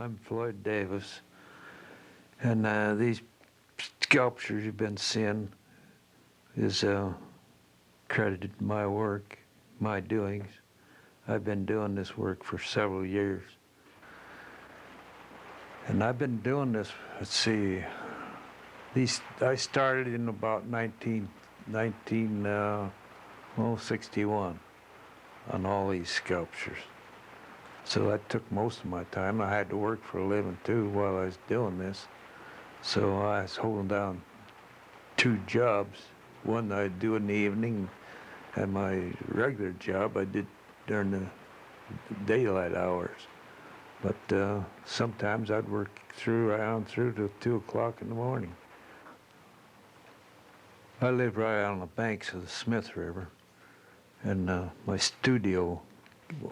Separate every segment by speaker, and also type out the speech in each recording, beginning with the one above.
Speaker 1: I'm Floyd Davis, and these sculptures you've been seeing is credited to my work, my doings. I've been doing this work for several years. And I've been doing this, let's see, I started in about 1961 on all these sculptures. So that took most of my time. I had to work for a living too while I was doing this. So I was holding down 2 jobs. One I'd do in the evening, and my regular job I did during the daylight hours. But sometimes I'd work around through to 2 o'clock in the morning. I live right on the banks of the Smith River, and my studio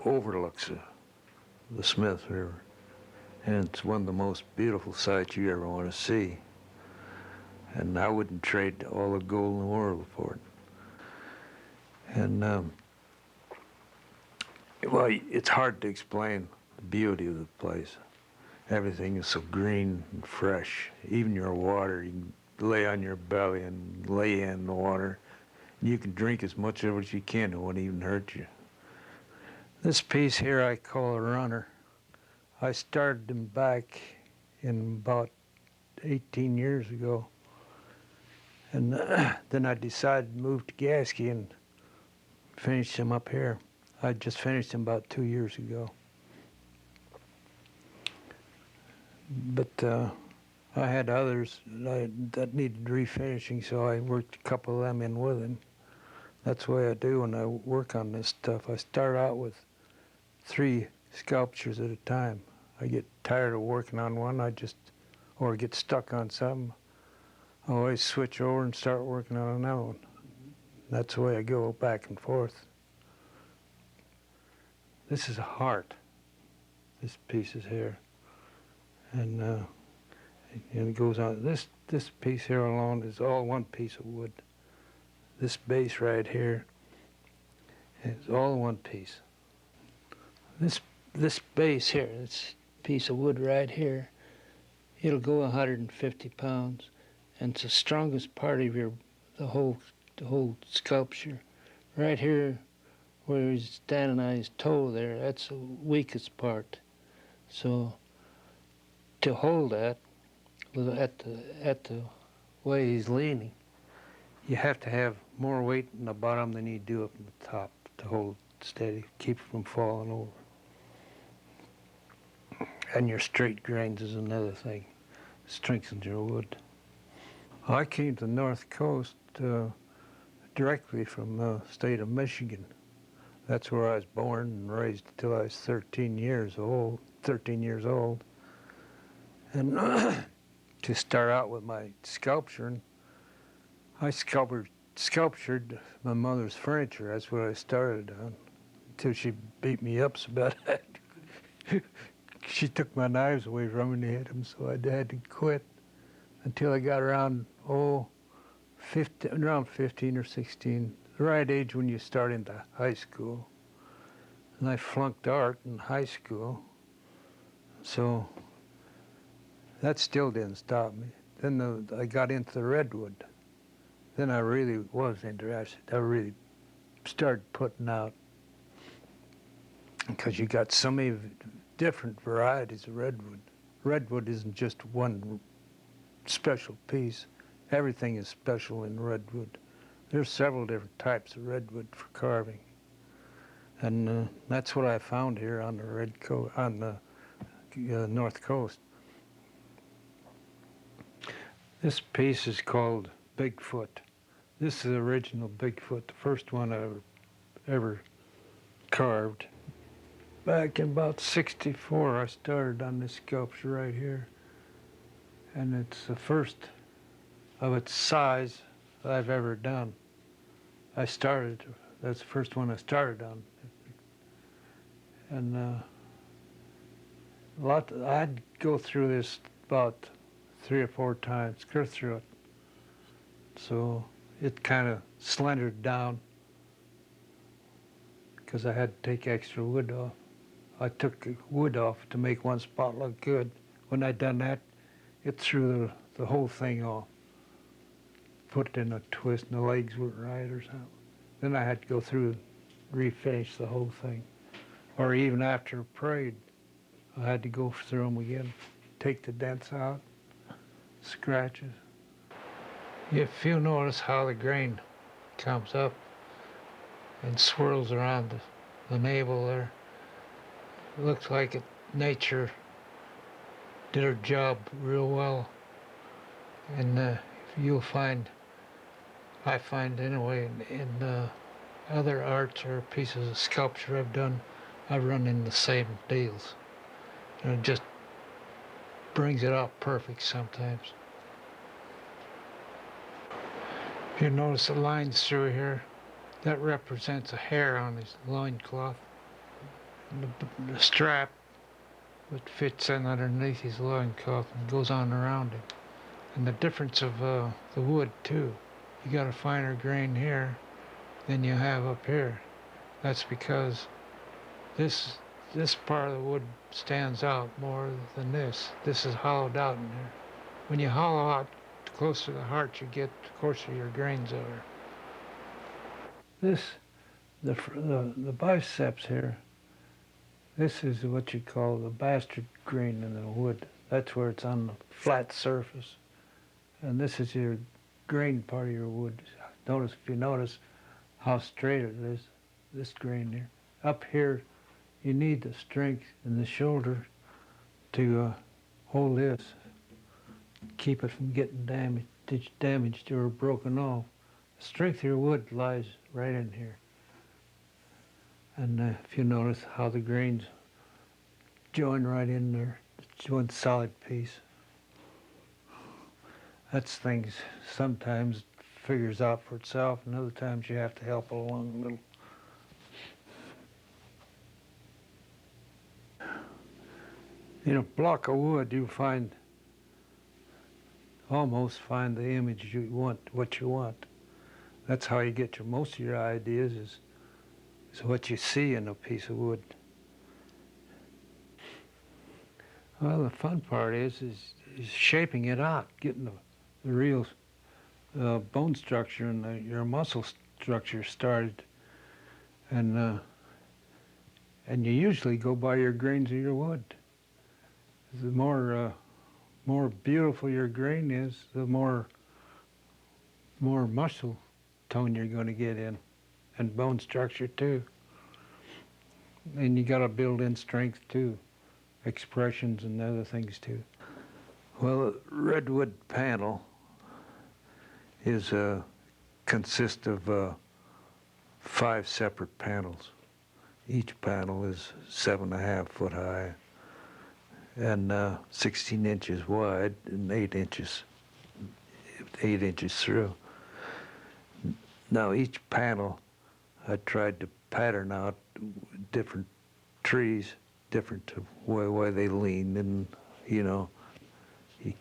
Speaker 1: overlooks the Smith River, and it's one of the most beautiful sights you ever want to see. And I wouldn't trade all the gold in the world for it. And well, it's hard to explain the beauty of the place. Everything is so green and fresh. Even your water, you can lay on your belly and lay in the water. You can drink as much of it as you can. It won't even hurt you. This piece here I call a runner. I started them back in about 18 years ago. And then I decided to move to Gasky and finish them up here. I just finished them about 2 years ago. But I had others that needed refinishing, so I worked a couple of them in with them. That's the way I do when I work on this stuff. I start out with 3 sculptures at a time. I get tired of working on one, or get stuck on something. I always switch over and start working on another one. That's the way I go back and forth. This is a heart, this piece is here. And it goes on. This piece here alone is all one piece of wood. This base right here is all one piece. This base here, this piece of wood right here, it'll go 150 pounds, and it's the strongest part of the whole sculpture. Right here, where he's standing on his toe there, that's the weakest part. So to hold that at the way he's leaning, you have to have more weight in the bottom than you do up in the top to hold it steady, keep it from falling over. And your straight grains is another thing. Strengthens your wood. I came to the North Coast directly from the state of Michigan. That's where I was born and raised until I was 13 years old. And to start out with my sculpturing, I sculptured my mother's furniture. That's what I started on, until she beat me up so bad. She took my knives away from me and hit them, so I had to quit until I got around, around 15 or 16, the right age when you start into high school. And I flunked art in high school, so that still didn't stop me. Then I got into the redwood. Then I really was interested. I really started putting out, because you got so many different varieties of redwood. Redwood isn't just one special piece. Everything is special in redwood. There's several different types of redwood for carving. And that's what I found here on the North Coast. This piece is called Bigfoot. This is the original Bigfoot, the first one I ever carved. Back in about '64, I started on this sculpture right here. And it's the first of its size that I've ever done. That's the first one I started on. And I'd go through this about 3 or 4 times, go through it. So it kind of slendered down because I had to take extra wood off. I took the wood off to make one spot look good. When I done that, it threw the whole thing off. Put it in a twist and the legs weren't right or something. Then I had to go through and refinish the whole thing. Or even after a parade, I had to go through them again, take the dents out, scratches. If you notice how the grain comes up and swirls around the navel there, it looks like nature did her job real well. And you'll find, I find anyway, in other arts or pieces of sculpture I've done, I've run in the same deals. And it just brings it out perfect sometimes. If you notice the lines through here, that represents a hair on his loincloth. And the strap that fits in underneath his loincloth and goes on around him. And the difference of the wood too. You got a finer grain here than you have up here. That's because this part of the wood stands out more than this. This is hollowed out in here. When you hollow out, the closer to the heart you get, the coarser your grains are. The biceps here, this is what you call the bastard grain in the wood. That's where it's on the flat surface. And this is your grain part of your wood. If you notice how straight it is, this grain here. Up here, you need the strength in the shoulder to hold this, keep it from getting damaged or broken off. The strength of your wood lies right in here. And if you notice how the grains join right in there, it's one solid piece. That's things sometimes figures out for itself, and other times you have to help along a little. In a block of wood, you almost find the image you want, what you want. That's how you get most of your ideas is what you see in a piece of wood. Well, the fun part is shaping it out, getting the real bone structure and your muscle structure started. And you usually go by your grains of your wood. The more beautiful your grain is, the more muscle tone you're going to get in, and bone structure too. And you got to build in strength too, expressions and other things too. Well, a redwood panel consists of 5 separate panels. Each panel is 7.5 foot high and 16 inches wide and 8 inches through. Now each panel, I tried to pattern out different trees, different to way they leaned, and you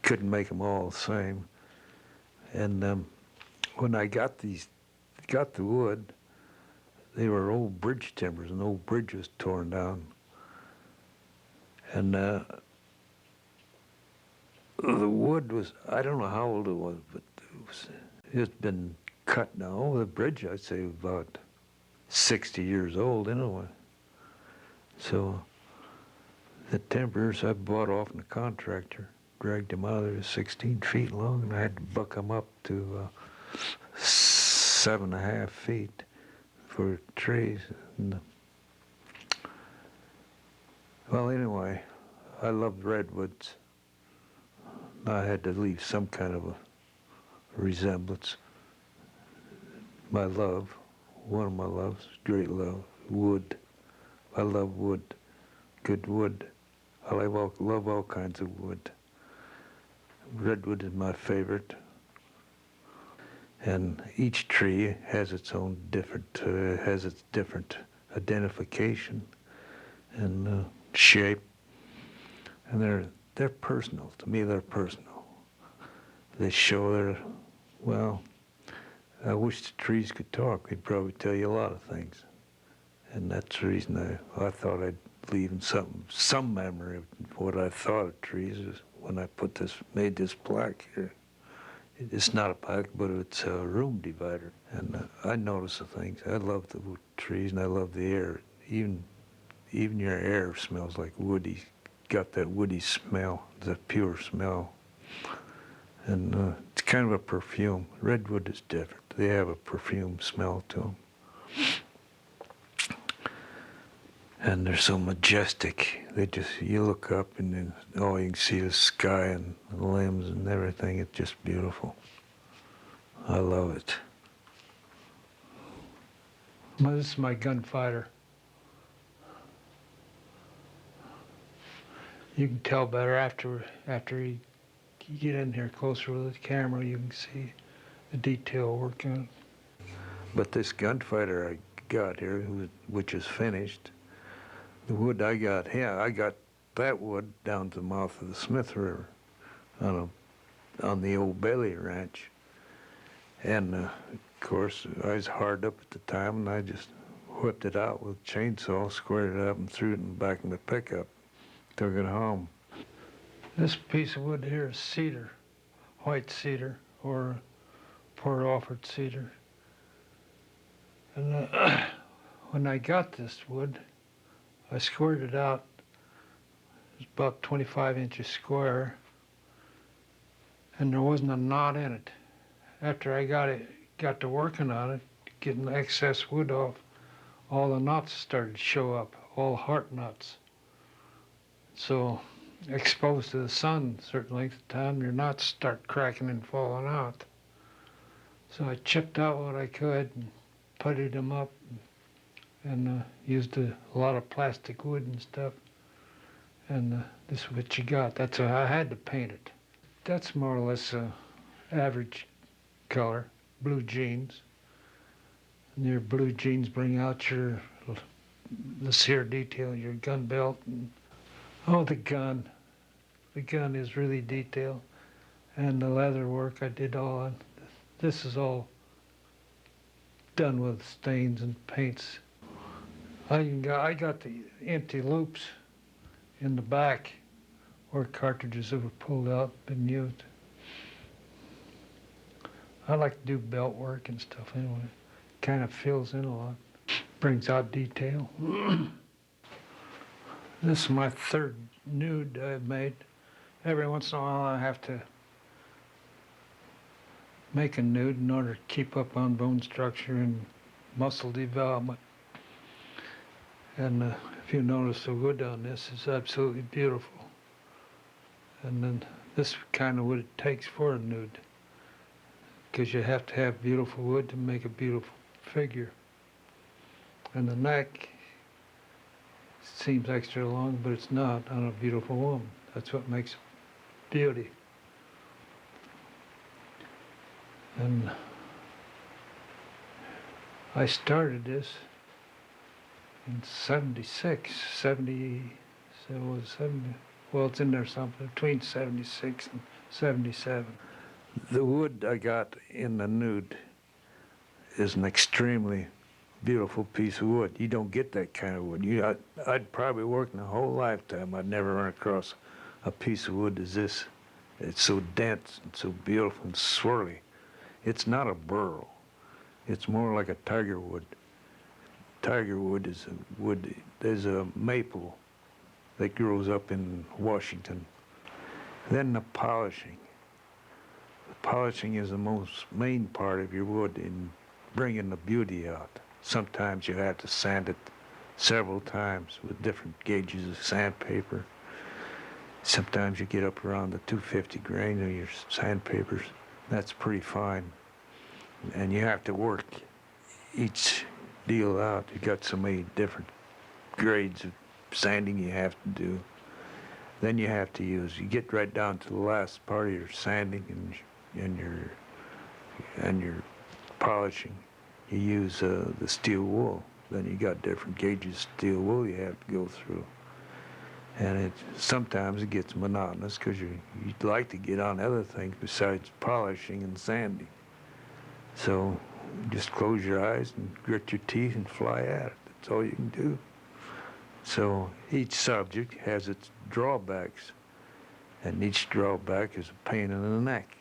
Speaker 1: couldn't make them all the same. And when I got the wood, they were old bridge timbers, and the old bridge was torn down. And the wood was, I don't know how old it was, but it's been cut now. The bridge, I'd say, was about 60 years old anyway. So the timbers I bought off from the contractor, dragged them out there 16 feet long, and I had to buck them up to 7.5 feet for trees. And, well, anyway, I loved redwoods. I had to leave some kind of a resemblance. My love, one of my loves, great love, wood. I love wood, good wood. I love all kinds of wood. Redwood is my favorite. And each tree has its own different identification and shape. And they're personal. To me, they're personal. They show well, I wish the trees could talk. They'd probably tell you a lot of things. And that's the reason I thought I'd leaving some memory of what I thought of trees is when I made this plaque here. It's not a plaque, but it's a room divider. And I notice the things. I love the trees and I love the air. Even your air smells like woody. Got that woody smell, that pure smell. And it's kind of a perfume. Redwood is different. They have a perfume smell to them. And they're so majestic. You look up and then, you can see the sky and the limbs and everything. It's just beautiful. I love it. Well, this is my gunfighter. You can tell better after you get in here closer with the camera. You can see the detail work on it. But this gunfighter I got here, which is finished, the wood I got that wood down to the mouth of the Smith River on the old Bailey Ranch. And of course, I was hard up at the time, and I just whipped it out with a chainsaw, squared it up, and threw it in the back of my pickup. Took it home. This piece of wood here is cedar, white cedar, or Port Orford cedar. And when I got this wood, I squared it out. It's about 25 inches square, and there wasn't a knot in it. After I got to working on it, getting the excess wood off, all the knots started to show up, all heart knots. So, exposed to the sun a certain length of time, your knots start cracking and falling out. So I chipped out what I could and puttied them up and used a lot of plastic wood and stuff. And this is what you got. That's how I had to paint it. That's more or less average color, blue jeans. And your blue jeans bring out the sear detail, your gun belt. The gun. The gun is really detailed. And the leather work I did all on. This is all done with stains and paints. I got the empty loops in the back where cartridges that were pulled out, been used. I like to do belt work and stuff anyway. Kind of fills in a lot. Brings out detail. This is my third nude I've made. Every once in a while I have to make a nude in order to keep up on bone structure and muscle development. And if you notice the wood on this is absolutely beautiful. And then this is kind of what it takes for a nude, because you have to have beautiful wood to make a beautiful figure. And the neck seems extra long, but it's not on a beautiful woman. That's what makes beauty. And I started this in 76, 70, so it was 70, well, it's in there something, between 76 and 77. The wood I got in the nude is an extremely beautiful piece of wood. You don't get that kind of wood. I'd probably worked my whole lifetime, I'd never run across a piece of wood as this. It's so dense and so beautiful and swirly. It's not a burl. It's more like a tiger wood. Tiger wood is a wood, there's a maple that grows up in Washington. Then the polishing. The polishing is the most main part of your wood in bringing the beauty out. Sometimes you have to sand it several times with different gauges of sandpaper. Sometimes you get up around the 250 grain of your sandpapers. That's pretty fine. And you have to work each deal out. You've got so many different grades of sanding you have to do. Then you have to you get right down to the last part of your sanding and your polishing. You use the steel wool. Then you got different gauges of steel wool you have to go through. And sometimes it gets monotonous because you'd like to get on other things besides polishing and sanding. So just close your eyes and grit your teeth and fly at it. That's all you can do. So each subject has its drawbacks, and each drawback is a pain in the neck.